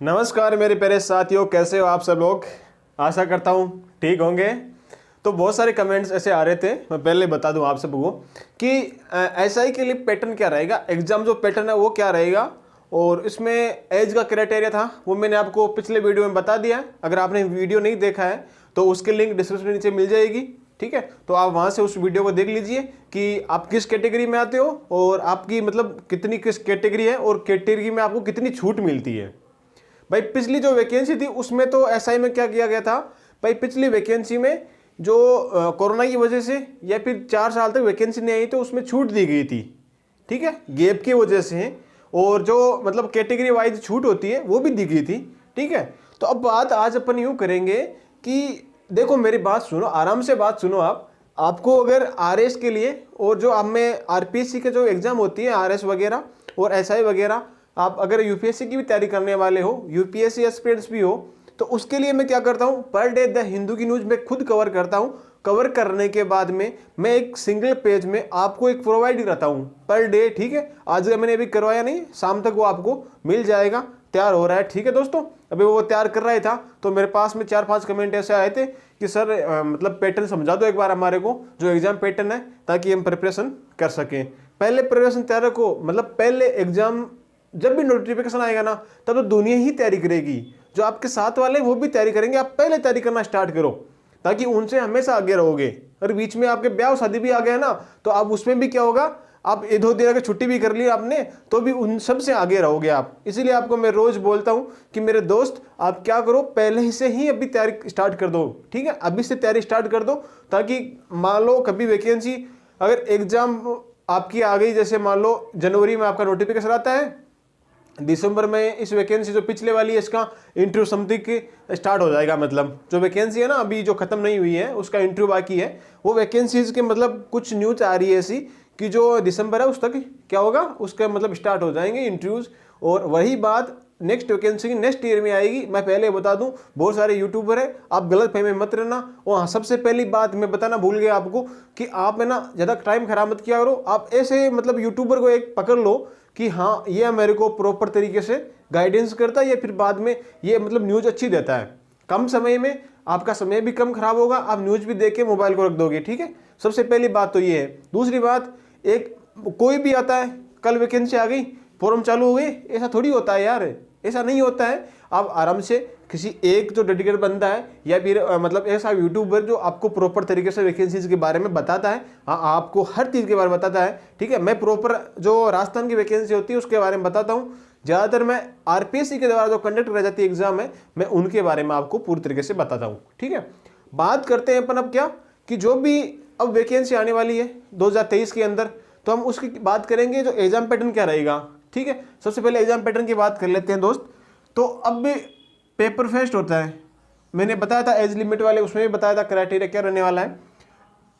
नमस्कार मेरे प्यारे साथियों, कैसे हो आप सब लोग। आशा करता हूँ ठीक होंगे। तो बहुत सारे कमेंट्स ऐसे आ रहे थे, मैं पहले बता दूं आप सबको कि एसआई के लिए पैटर्न क्या रहेगा, एग्जाम जो पैटर्न है वो क्या रहेगा, और इसमें एज का क्राइटेरिया था वो मैंने आपको पिछले वीडियो में बता दिया है। अगर आपने वीडियो नहीं देखा है तो उसके लिंक डिस्क्रिप्शन में नीचे मिल जाएगी, ठीक है। तो आप वहाँ से उस वीडियो को देख लीजिए कि आप किस कैटेगरी में आते हो और आपकी मतलब कितनी किस कैटेगरी है और कैटेगरी में आपको कितनी छूट मिलती है। भाई पिछली जो वैकेंसी थी उसमें तो एसआई में क्या किया गया था, भाई पिछली वैकेंसी में जो कोरोना की वजह से या फिर 4 साल तक वैकेंसी नहीं आई तो उसमें छूट दी गई थी, ठीक है, गैप की वजह से। और जो मतलब कैटेगरी वाइज छूट होती है वो भी दी गई थी, ठीक है। तो अब बात आज अपन यूँ करेंगे कि देखो मेरी बात सुनो, आराम से बात सुनो। आपको अगर आरएस के लिए और जो आप में आरपीएससी के जो एग्जाम होती है आरएस वगैरह और एसआई वगैरह, आप अगर यूपीएससी की भी तैयारी करने वाले हो, यूपीएससी एस्पिरेंट्स भी हो, तो उसके लिए मैं क्या करता हूँ, पर डे द हिंदू की न्यूज़ मैं खुद कवर करता हूँ। कवर करने के बाद में मैं एक सिंगल पेज में आपको एक प्रोवाइड करता हूँ पर डे, ठीक है। आज मैंने अभी करवाया नहीं, शाम तक वो आपको मिल जाएगा, तैयार हो रहा है, ठीक है दोस्तों। अभी वो तैयार कर रहा ही था तो मेरे पास में 4-5 कमेंट ऐसे आए थे कि सर मतलब पैटर्न समझा दो एक बार हमारे को, जो एग्जाम पैटर्न है, ताकि हम प्रिपरेशन कर सकें। पहले प्रिपरेशन तैयार रखो, मतलब पहले एग्जाम जब भी नोटिफिकेशन आएगा ना तब तो दुनिया ही तैयारी करेगी, जो आपके साथ वाले वो भी तैयारी करेंगे। आप पहले तैयारी करना स्टार्ट करो ताकि उनसे हमेशा आगे रहोगे। और बीच में आपके ब्याह शादी भी आ गया ना तो आप उसमें भी क्या होगा, आप 2 दिन अगर छुट्टी भी कर ली आपने तो भी उन सब से आगे रहोगे आप। इसीलिए आपको मैं रोज बोलता हूं कि मेरे दोस्त आप क्या करो, पहले से ही अभी तैयारी स्टार्ट कर दो, ठीक है। अभी से तैयारी स्टार्ट कर दो ताकि मान लो कभी वैकेंसी अगर एग्जाम आपकी आ गई, जैसे मान लो जनवरी में आपका नोटिफिकेशन आता है, दिसंबर में इस वैकेंसी जो पिछले वाली है इसका इंटरव्यू समथिंग स्टार्ट हो जाएगा। मतलब जो वैकेंसी है ना अभी जो खत्म नहीं हुई है उसका इंटरव्यू बाकी है, वो वैकेंसीज के मतलब कुछ न्यूज आ रही है ऐसी कि जो दिसंबर है उस तक क्या होगा, उसका मतलब स्टार्ट हो जाएंगे इंटरव्यूज। और वही बात नेक्स्ट वैकेंसी की नेक्स्ट ईयर में आएगी। मैं पहले बता दूं, बहुत सारे यूट्यूबर है, आप गलत फहमी में मत रहना। और हाँ, सबसे पहली बात मैं बताना भूल गया आपको कि आप है ना ज़्यादा टाइम खराब मत किया करो। आप ऐसे मतलब यूट्यूबर को एक पकड़ लो कि हाँ ये मेरे को प्रॉपर तरीके से गाइडेंस करता है या फिर बाद में ये मतलब न्यूज़ अच्छी देता है। कम समय में आपका समय भी कम खराब होगा, आप न्यूज़ भी देख के मोबाइल को रख दोगे, ठीक है। सबसे पहली बात तो ये है। दूसरी बात, एक कोई भी आता है, कल वैकेंसी आ गई फॉर्म चालू हो गई, ऐसा थोड़ी होता है यार, ऐसा नहीं होता है। आप आराम से किसी एक जो डेडिकेटेड बंदा है या फिर मतलब ऐसा यूट्यूबर जो आपको प्रॉपर तरीके से वैकेंसीज के बारे में बताता है, हाँ आपको हर चीज़ के बारे में बताता है, ठीक है। मैं प्रॉपर जो राजस्थान की वैकेंसी होती है उसके बारे में बताता हूँ। ज़्यादातर मैं आरपीएससी के द्वारा जो कंडक्ट कराई जाती है एग्जाम है, मैं उनके बारे में आपको पूरी तरीके से बताता हूँ, ठीक है। बात करते हैं अपन अब क्या कि जो भी अब वैकेंसी आने वाली है 2023 के अंदर, तो हम उसकी बात करेंगे जो एग्जाम पैटर्न क्या रहेगा, ठीक है। सबसे पहले एग्जाम पैटर्न की बात कर लेते हैं दोस्त। तो अब भी पेपर फेस्ट होता है, मैंने बताया था एज लिमिट वाले, उसमें भी बताया था क्राइटेरिया क्या रहने वाला है।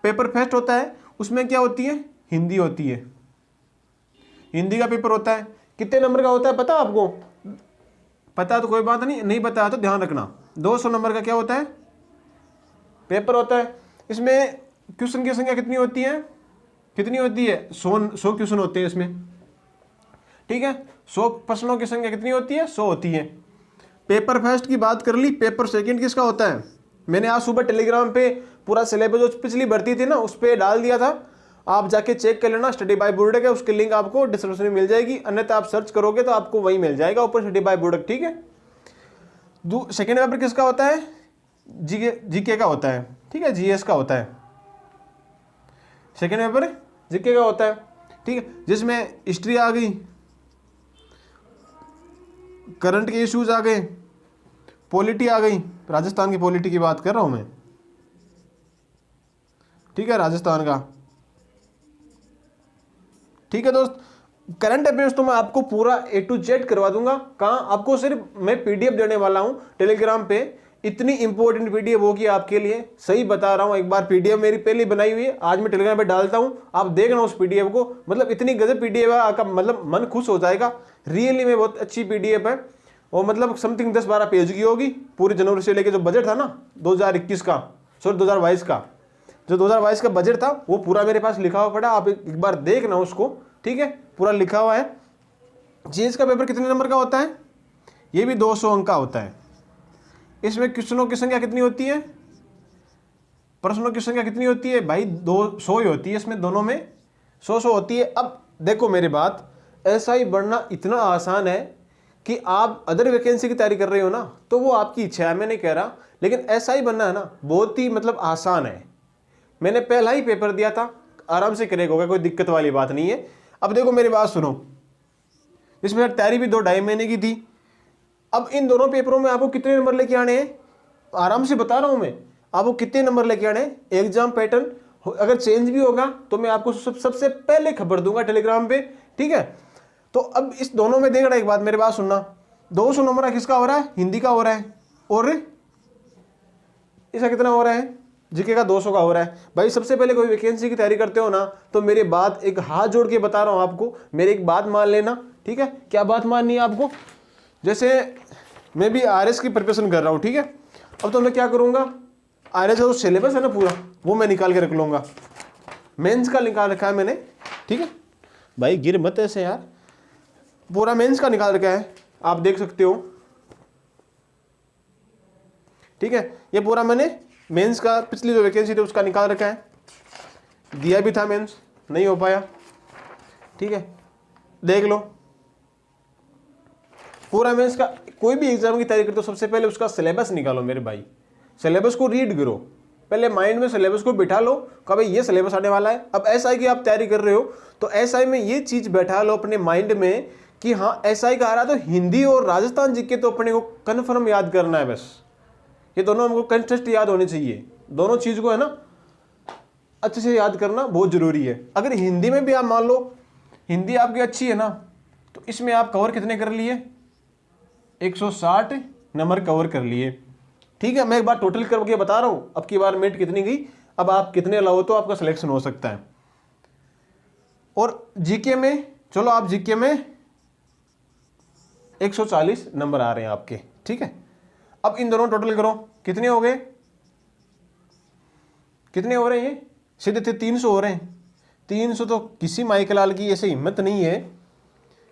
पेपर फेस्ट होता है, उसमें क्या होती है, हिंदी होती है, हिंदी का पेपर होता है। कितने नंबर का होता है पता आपको? पता तो कोई बात नहीं, नहीं बताया तो ध्यान रखना। 200 नंबर का क्या होता है, पेपर होता है। इसमें क्वेश्चन की संख्या कितनी होती है, कितनी होती है, 100 क्वेश्चन होते हैं इसमें, ठीक है। 100 प्रश्नों की संख्या कितनी होती है, 100 होती है। पेपर फर्स्ट की बात कर ली, पेपर सेकंड किसका होता है? मैंने आज सुबह टेलीग्राम पे पूरा सिलेबस जो पिछली भर्ती थी ना उस पर डाल दिया था, आप जाके चेक कर लेना। स्टडी बाय बुर्डक है, उसकी लिंक आपको डिस्क्रिप्शन में मिल जाएगी, अन्यथा आप सर्च करोगे तो आपको वही मिल जाएगा ऊपर, स्टडी बाय बुर्डक, ठीक है। सेकेंड पेपर किसका होता है, जीके का होता है, ठीक है, जीएस का होता है। सेकेंड पेपर जीके का होता है, ठीक है, जिसमें हिस्ट्री आ गई, करंट के इश्यूज आ गए, पॉलिटी आ गई, राजस्थान की पॉलिटी की बात कर रहा हूं मैं, ठीक है, राजस्थान का, ठीक है दोस्त। करंट अफेयर्स तो मैं आपको पूरा A to Z करवा दूंगा। कहाँ, आपको सिर्फ मैं पीडीएफ देने वाला हूं टेलीग्राम पे, इतनी इंपॉर्टेंट पीडीएफ होगी आपके लिए, सही बता रहा हूं। एक बार पीडीएफ मेरी पहले बनाई हुई है, आज मैं टेलीग्राम पे डालता हूं, आप देखना उस पीडीएफ को, मतलब इतनी गजब पीडीएफ है, आपका मतलब मन खुश हो जाएगा। रियली में बहुत अच्छी पीडीएफ है और मतलब समथिंग 10-12 पेज की होगी। पूरी जनवरी से लेके जो बजट था ना 2021 का, सॉरी 2022 का, जो 2022 का बजट था वो पूरा मेरे पास लिखा हुआ पड़ा, आप एक बार देखना उसको, ठीक है, पूरा लिखा हुआ है। जीएस का पेपर कितने नंबर का होता है, ये भी 200 अंक का होता है। इसमें क्वेश्चनों की संख्या कितनी होती है, प्रश्नों की संख्या कितनी होती है भाई, 200 ही होती है। इसमें दोनों में 100 होती है। अब देखो मेरी बात, एसआई बढ़ना इतना आसान है कि आप अदर वैकेंसी की तैयारी कर रहे हो ना, तो वो आपकी इच्छा है, मैं नहीं कह रहा, लेकिन एसआई बनना है ना बहुत ही मतलब आसान है। मैंने पहला ही पेपर दिया था, आराम से क्रैक होगा, कोई दिक्कत वाली बात नहीं है। अब देखो मेरी बात सुनो, इसमें तैयारी भी 2-2.5 महीने की थी। अब इन दोनों पेपरों में आपको कितने नंबर लेके आने हैं, आराम से बता रहा हूं मैं, आपको कितने नंबर लेके आने हैं। एग्जाम पैटर्न अगर चेंज भी होगा तो मैं आपको सबसे पहले खबर दूंगा टेलीग्राम पे, ठीक है। तो अब इस दोनों में देख रहा, एक बात मेरी बात सुनना, 200 नंबर का किसका हो रहा है, हिंदी का हो रहा है, और इसका कितना हो रहा है, जीके का 200 का हो रहा है। भाई सबसे पहले कोई वैकेंसी की तैयारी करते हो ना, तो मेरी बात एक हाथ जोड़ के बता रहा हूं आपको, मेरी एक बात मान लेना, ठीक है। क्या बात माननी है आपको, जैसे मैं भी आरएस की प्रिपरेशन कर रहा हूं, ठीक है। अब तो मैं क्या करूंगा, आरएस का जो सिलेबस है ना पूरा, वो मैं निकाल के रख लूंगा। मेंस का निकाल रखा है मैंने, ठीक है भाई, गिर मत ऐसे यार, पूरा मेंस का निकाल रखा है, आप देख सकते हो, ठीक है। ये पूरा मैंने मेंस का पिछली जो वैकेंसी थी उसका निकाल रखा है, दिया भी था मेंस, नहीं हो पाया, ठीक है। देख लो पूरा मेंस का, कोई भी एग्जाम की तैयारी करते हो सबसे पहले उसका सिलेबस निकालो मेरे भाई, सिलेबस को रीड करो, पहले माइंड में सिलेबस को बिठा लो कि भाई ये सिलेबस आने वाला है। अब एसआई की आप तैयारी कर रहे हो तो एसआई में ये चीज बैठा लो अपने माइंड में कि हाँ एसआई का आ रहा, तो हिंदी और राजस्थान जीके तो अपने को कन्फर्म याद करना है, बस ये दोनों हमको कंटेस्ट याद होने चाहिए, दोनों चीज को है ना अच्छे से याद करना बहुत जरूरी है। अगर हिंदी में भी आप मान लो हिंदी आपकी अच्छी है ना, तो इसमें आप कवर कितने कर लिए, 160 नंबर कवर कर लिए, ठीक है। मैं एक बार टोटल करके बता रहा हूं, अब की बार मेट कितनी गई, अब आप कितने लाओ तो आपका सिलेक्शन हो सकता है। और जीके में चलो, आप जीके में 140 नंबर आ रहे हैं आपके, ठीक है। अब इन दोनों टोटल करो, कितने हो गए, कितने हो रहे हैं, ये सीधे थे 300 हो रहे हैं। 300 तो किसी माइकलाल की ऐसे हिम्मत नहीं है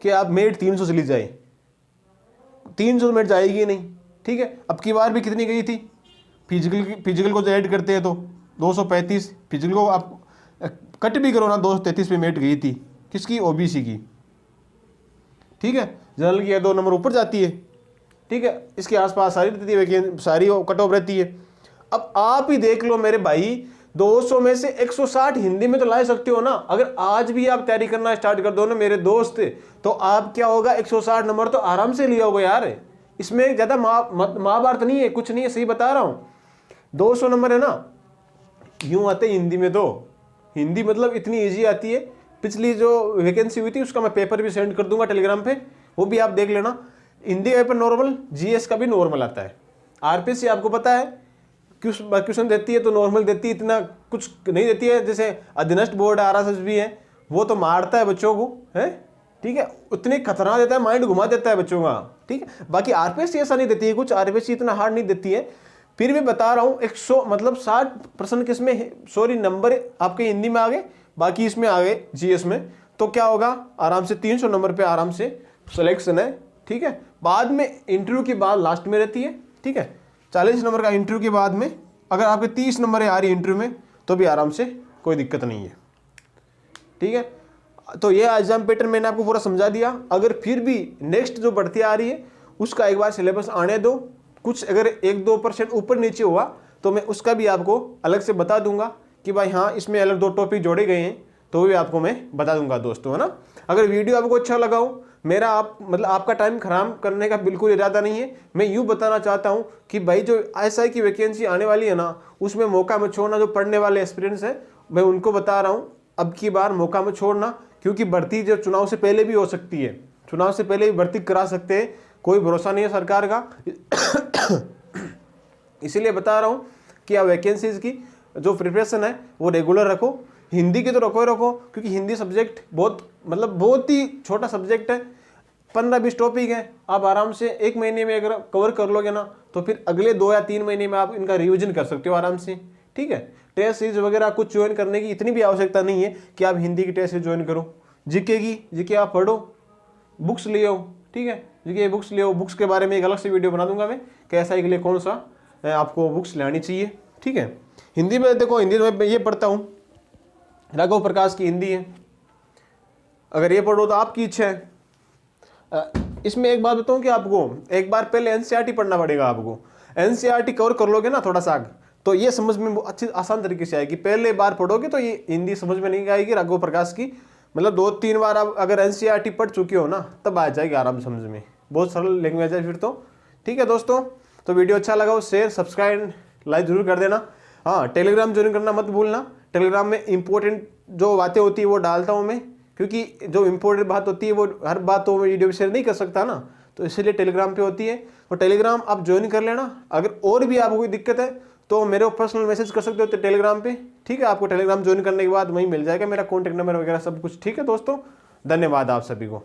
कि आप मेट 300 चली जाए, 300 मेट जाएगी नहीं, ठीक है। अब की बार भी कितनी गई थी, फिजिकल को जो ऐड करते हैं तो 235, फिजिकल को आप कट भी करो ना 233 पे मेट गई थी, किसकी, ओबीसी की, ठीक है। जनरल की 2 नंबर ऊपर जाती है, ठीक है। इसके आसपास सारी रहती है, सारी कट ऑफ रहती है। अब आप ही देख लो मेरे भाई, 200 में से 160 हिंदी में तो ला सकते हो ना। अगर आज भी आप तैयारी करना स्टार्ट कर दो ना मेरे दोस्त, तो आप क्या होगा, 160 नंबर तो आराम से लिया होगा यार। इसमें ज्यादा महाभारत नहीं है, कुछ नहीं है, सही बता रहा हूं। 200 नंबर है ना, यूं आते हिंदी में, तो हिंदी मतलब इतनी ईजी आती है। पिछली जो वैकेंसी हुई थी उसका मैं पेपर भी सेंड कर दूंगा टेलीग्राम पे, वो भी आप देख लेना। हिंदी का पेपर नॉर्मल, जीएस का भी नॉर्मल आता है। आरपीसी आपको पता है क्वेश्चन देती है तो नॉर्मल देती है, इतना कुछ नहीं देती है। जैसे अधीनस्थ बोर्ड आरएसएस भी है, वो तो मारता है बच्चों को, है, ठीक है, उतनी खतरनाक देता है, माइंड घुमा देता है बच्चों का, ठीक है। बाकी आरपीएससी ऐसा नहीं देती है, कुछ आरपीएससी इतना हार्ड नहीं देती है। फिर भी बता रहा हूँ 100 मतलब 60% किसमें, सॉरी नंबर आपके हिंदी में आ गए, बाकी इसमें आ गए जीएस में, तो क्या होगा, आराम से 300 नंबर पे आराम से सिलेक्शन है, ठीक है। बाद में इंटरव्यू की बात लास्ट में रहती है, ठीक है। 40 नंबर का इंटरव्यू के बाद में अगर आपके 30 नंबर आ रही है इंटरव्यू में, तो भी आराम से कोई दिक्कत नहीं है, ठीक है। तो ये एग्जाम पैटर्न मैंने आपको पूरा समझा दिया। अगर फिर भी नेक्स्ट जो बढ़ती आ रही है उसका एक बार सिलेबस आने दो, कुछ अगर 1-2% ऊपर नीचे हुआ तो मैं उसका भी आपको अलग से बता दूंगा कि भाई हाँ इसमें अलग 2 टॉपिक जोड़े गए हैं, तो भी आपको मैं बता दूंगा दोस्तों, है ना। अगर वीडियो आपको अच्छा लगा हो, मेरा आपका टाइम खराब करने का बिल्कुल इरादा नहीं है। मैं यूँ बताना चाहता हूँ कि भाई जो एसआई की वैकेंसी आने वाली है ना, उसमें मौका मत छोड़ना। जो पढ़ने वाले एक्सपीरियंस है मैं उनको बता रहा हूँ, अब की बार मौका मत छोड़ना, क्योंकि भर्ती जो चुनाव से पहले भी हो सकती है, चुनाव से पहले भी भर्ती करा सकते हैं, कोई भरोसा नहीं है सरकार का। इसीलिए बता रहा हूँ कि आप वैकेंसीज की जो प्रिपरेशन है वो रेगुलर रखो। हिंदी की तो रखो ही रखो, क्योंकि हिंदी सब्जेक्ट बहुत ही छोटा सब्जेक्ट है, 15-20 टॉपिक है। आप आराम से 1 महीने में अगर कवर कर लोगे ना, तो फिर अगले 2 या 3 महीने में आप इनका रिवीजन कर सकते हो आराम से, ठीक है। टेस्ट सीरीज वगैरह कुछ ज्वाइन करने की इतनी भी आवश्यकता नहीं है कि आप हिंदी की टेस्ट सीरीज ज्वाइन करो। जीके आप पढ़ो, बुक्स ले आओ, ठीक है। क्योंकि ये बुक्स ले, बुक्स के बारे में एक अलग से वीडियो बना दूंगा मैं कि एसआई के लिए कौन सा आपको बुक्स लेनी चाहिए, ठीक है। हिंदी में देखो, हिंदी में मैं ये पढ़ता हूँ, राघव प्रकाश की हिंदी है, अगर ये पढ़ो तो आपकी इच्छा है। इसमें एक बात बताऊँ कि आपको एक बार पहले एनसीईआरटी पढ़ना पड़ेगा। आपको एनसीईआरटी कवर कर लोगे ना थोड़ा सा, तो ये समझ में अच्छी आसान तरीके से आएगी। पहले बार पढ़ोगे तो ये हिंदी समझ में नहीं आएगी राघव प्रकाश की, मतलब 2-3 बार आप अगर एनसीईआरटी पढ़ चुके हो ना तब आ जाएगी आराम समझ में, बहुत सरल लैंग्वेज है फिर तो, ठीक है दोस्तों। तो वीडियो अच्छा लगा हो शेयर सब्सक्राइब लाइक जरूर कर देना। हाँ, टेलीग्राम ज्वाइन करना मत भूलना। टेलीग्राम में इंपॉर्टेंट जो बातें होती है वो डालता हूँ मैं, क्योंकि जो इंपॉर्टेंट बात होती है वो हर बात तो मैं वीडियो में शेयर नहीं कर सकता ना, तो इसलिए टेलीग्राम पे होती है। तो टेलीग्राम आप ज्वाइन कर लेना। अगर और भी आपको कोई दिक्कत है तो मेरे को पर्सनल मैसेज कर सकते हो तो टेलीग्राम पे, ठीक है। आपको टेलीग्राम ज्वाइन करने के बाद वहीं मिल जाएगा मेरा कॉन्टैक्ट नंबर वगैरह सब कुछ, ठीक है दोस्तों। धन्यवाद आप सभी को।